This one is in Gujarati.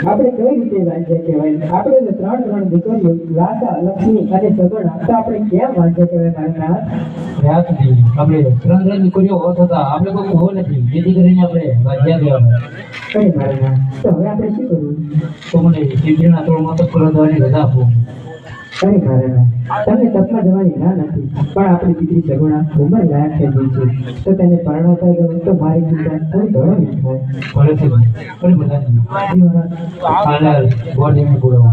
આપણે કઈ રીતે વાંચે કહેવાય? આપણે ત્રણ દીકરીઓ લાસા, લક્ષ્મી અને સગુણા, તો આપણે કેમ વાંચે કહેવાય? મારા આપણે ત્રણ દીકરીઓ હોત હતા, આપણે કોઈ હો નથી, જેથી કરીને આપણે વાંચ્યા દેવાના. કઈ મારા તો હવે આપણે શું કરવું? તો મને ચીડના થોડો મતલબ કરો દેવાની રજા આપો. કઈ મારા તમને તપમાં જવાની ના નથી, પણ આપણી દીકરી સગુણા ઉંમર લાયક થઈ ગઈ છે, તો તેને પરણવતા ગયો તો મારી ચિંતા થોડી ઘણો થાય. ભલે છે પણ બધા હાલ ગોળ જેમને બોલાવો.